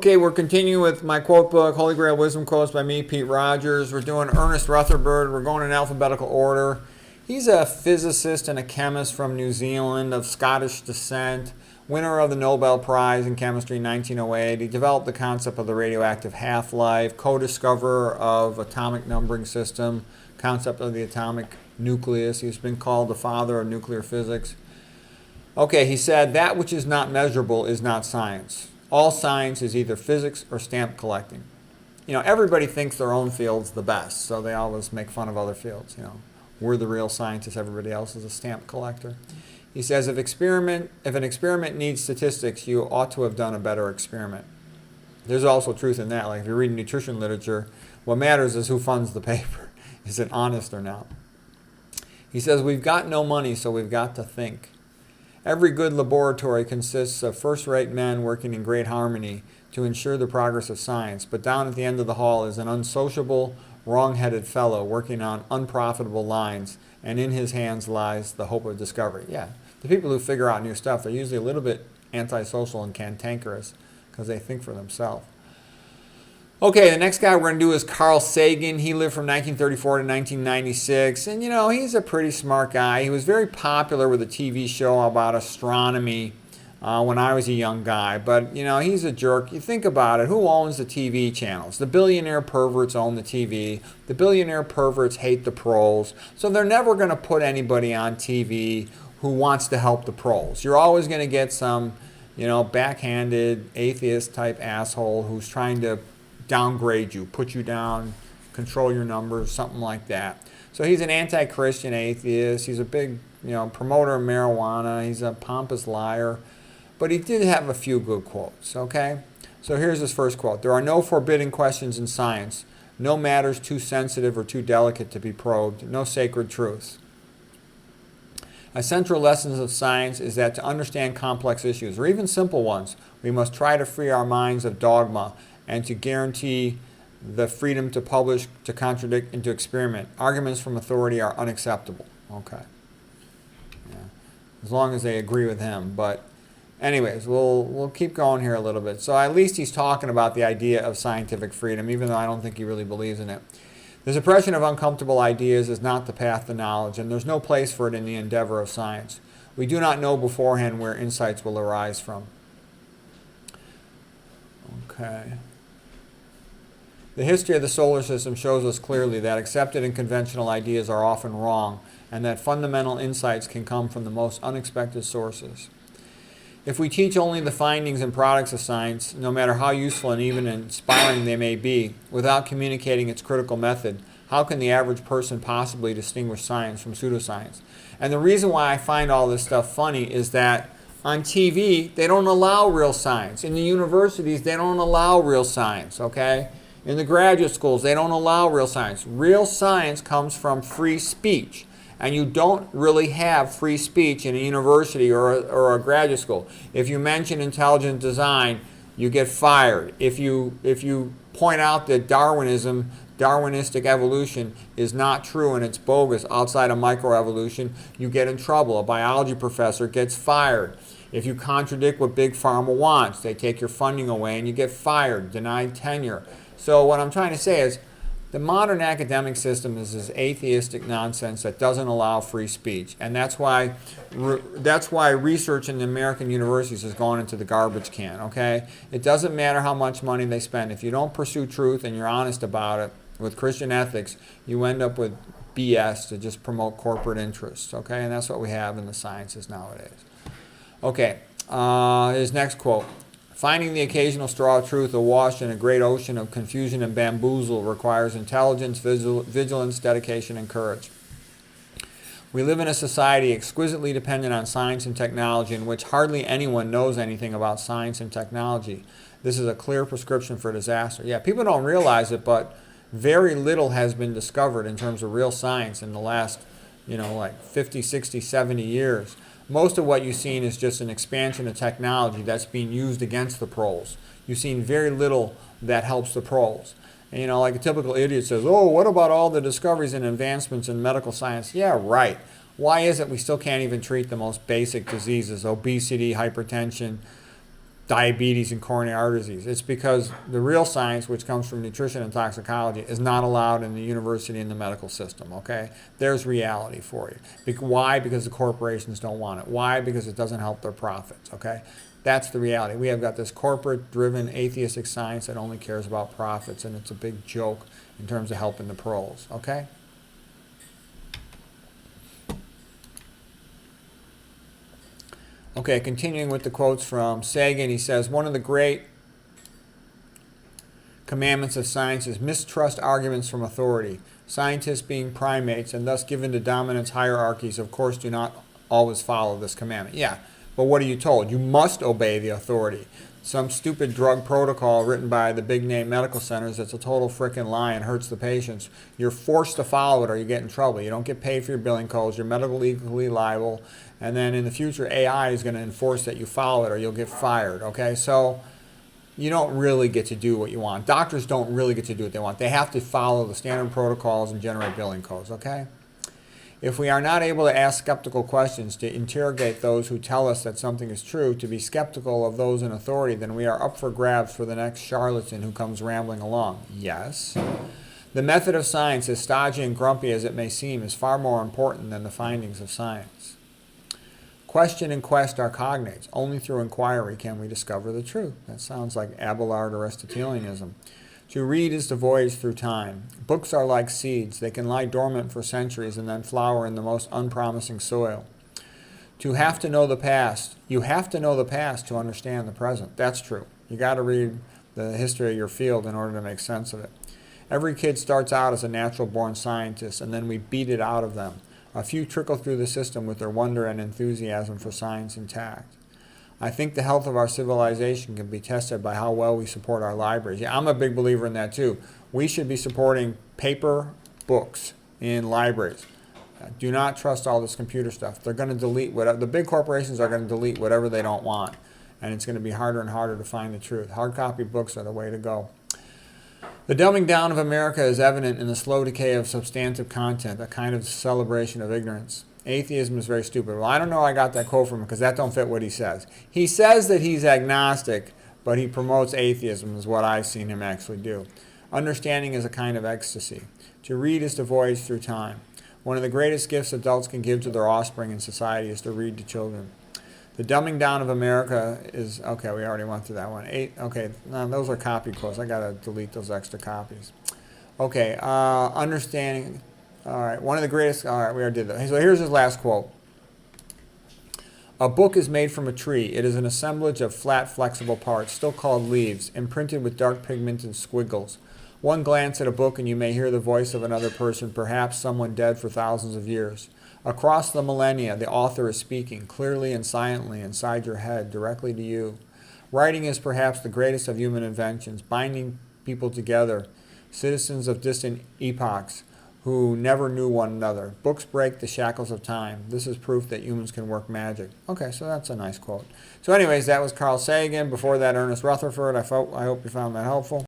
Okay, we're continuing with my quote book, Holy Grail Wisdom Quotes by me, Pete Rogers. We're doing Ernest Rutherford. We're going in alphabetical order. He's a physicist and a chemist from New Zealand of Scottish descent, winner of the Nobel Prize in Chemistry in 1908. He developed the concept of the radioactive half-life, co-discoverer of atomic numbering system, concept of the atomic nucleus. He's been called the father of nuclear physics. Okay, he said, that which is not measurable is not science. All science is either physics or stamp collecting. You know, everybody thinks their own field's the best, so they always make fun of other fields. You know, we're the real scientists, everybody else is a stamp collector. He says, if an experiment needs statistics, you ought to have done a better experiment. There's also truth in that. Like if you're reading nutrition literature, what matters is who funds the paper. Is it honest or not? He says, we've got no money, so we've got to think. Every good laboratory consists of first-rate men working in great harmony to ensure the progress of science, but down at the end of the hall is an unsociable, wrong-headed fellow working on unprofitable lines, and in his hands lies the hope of discovery. Yeah, the people who figure out new stuff, they're usually a little bit antisocial and cantankerous because they think for themselves. Okay, the next guy we're going to do is Carl Sagan. He lived from 1934 to 1996, and you know, he's a pretty smart guy. He was very popular with a TV show about astronomy when I was a young guy, but you know, he's a jerk. You think about it, who owns the TV channels? The billionaire perverts own the TV. The billionaire perverts hate the pros, so they're never going to put anybody on TV who wants to help the pros. You're always going to get some, you know, backhanded atheist type asshole who's trying to downgrade you, put you down, control your numbers, something like that. So he's an anti-Christian atheist. He's a big, you know, promoter of marijuana. He's a pompous liar. But he did have a few good quotes, okay? So here's his first quote. There are no forbidden questions in science, no matters too sensitive or too delicate to be probed, no sacred truths. A central lesson of science is that to understand complex issues, or even simple ones, we must try to free our minds of dogma and to guarantee the freedom to publish, to contradict, and to experiment. Arguments from authority are unacceptable. Okay. Yeah. As long as they agree with him. But anyways, we'll keep going here a little bit. So at least he's talking about the idea of scientific freedom, even though I don't think he really believes in it. The suppression of uncomfortable ideas is not the path to knowledge, and there's no place for it in the endeavor of science. We do not know beforehand where insights will arise from. Okay. The history of the solar system shows us clearly that accepted and conventional ideas are often wrong, and that fundamental insights can come from the most unexpected sources. If we teach only the findings and products of science, no matter how useful and even inspiring they may be, without communicating its critical method, how can the average person possibly distinguish science from pseudoscience? And the reason why I find all this stuff funny is that on TV, they don't allow real science. In the universities, they don't allow real science, okay? In the graduate schools, they don't allow real science. Real science comes from free speech. And you don't really have free speech in a university or a graduate school. If you mention intelligent design, you get fired. If you point out that Darwinistic evolution is not true and it's bogus outside of microevolution, you get in trouble. A biology professor gets fired. If you contradict what Big Pharma wants, they take your funding away and you get fired, denied tenure. So what I'm trying to say is, the modern academic system is this atheistic nonsense that doesn't allow free speech, and that's why research in the American universities has gone into the garbage can. Okay, it doesn't matter how much money they spend. If you don't pursue truth and you're honest about it with Christian ethics, you end up with BS to just promote corporate interests. Okay, and that's what we have in the sciences nowadays. Okay, his next quote. Finding the occasional straw of truth awash in a great ocean of confusion and bamboozle requires intelligence, vigilance, dedication, and courage. We live in a society exquisitely dependent on science and technology in which hardly anyone knows anything about science and technology. This is a clear prescription for disaster. Yeah, people don't realize it, but very little has been discovered in terms of real science in the last, like 50, 60, 70 years. Most of what you've seen is just an expansion of technology that's being used against the pros. You've seen very little that helps the pros. And, like a typical idiot says, oh, what about all the discoveries and advancements in medical science? Yeah, right. Why is it we still can't even treat the most basic diseases, obesity, hypertension, diabetes and coronary artery disease. It's because the real science, which comes from nutrition and toxicology, is not allowed in the university and the medical system, okay? There's reality for you. Why? Because the corporations don't want it. Why? Because it doesn't help their profits, okay? That's the reality. We have got this corporate-driven atheistic science that only cares about profits, and it's a big joke in terms of helping the pros, okay? Okay, continuing with the quotes from Sagan, he says, one of the great commandments of science is mistrust arguments from authority. Scientists, being primates and thus given to dominance hierarchies, of course do not always follow this commandment. Yeah, but what are you told? You must obey the authority. Some stupid drug protocol written by the big-name medical centers that's a total frickin' lie and hurts the patients. You're forced to follow it or you get in trouble. You don't get paid for your billing codes. You're medically legally liable. And then in the future, AI is going to enforce that you follow it or you'll get fired, okay? So you don't really get to do what you want. Doctors don't really get to do what they want. They have to follow the standard protocols and generate billing codes, okay? If we are not able to ask skeptical questions, to interrogate those who tell us that something is true, to be skeptical of those in authority, then we are up for grabs for the next charlatan who comes rambling along. Yes. The method of science, as stodgy and grumpy as it may seem, is far more important than the findings of science. Question and quest are cognates. Only through inquiry can we discover the truth. That sounds like Abelard Aristotelianism. To read is to voyage through time. Books are like seeds. They can lie dormant for centuries and then flower in the most unpromising soil. To have to know the past. You have to know the past to understand the present. That's true. You got to read the history of your field in order to make sense of it. Every kid starts out as a natural-born scientist, and then we beat it out of them. A few trickle through the system with their wonder and enthusiasm for science intact. I think the health of our civilization can be tested by how well we support our libraries. Yeah, I'm a big believer in that too. We should be supporting paper books in libraries. Do not trust all this computer stuff. They're going to delete whatever. The big corporations are going to delete whatever they don't want. And it's going to be harder and harder to find the truth. Hard copy books are the way to go. The dumbing down of America is evident in the slow decay of substantive content, a kind of celebration of ignorance. Atheism is very stupid. Well, I don't know where I got that quote from because that don't fit what he says. He says that he's agnostic, but he promotes atheism is what I've seen him actually do. Understanding is a kind of ecstasy. To read is to voyage through time. One of the greatest gifts adults can give to their offspring in society is to read to children. The dumbing down of America is, okay, we already went through that one. Okay, no, those are copy quotes. I got to delete those extra copies. Okay, understanding, all right, one of the greatest, all right, we already did that. So here's his last quote. A book is made from a tree. It is an assemblage of flat, flexible parts, still called leaves, imprinted with dark pigmented squiggles. One glance at a book and you may hear the voice of another person, perhaps someone dead for thousands of years. Across the millennia, the author is speaking, clearly and silently, inside your head, directly to you. Writing is perhaps the greatest of human inventions, binding people together, citizens of distant epochs who never knew one another. Books break the shackles of time. This is proof that humans can work magic. Okay, so that's a nice quote. So anyways, that was Carl Sagan. Before that, Ernest Rutherford. I hope you found that helpful.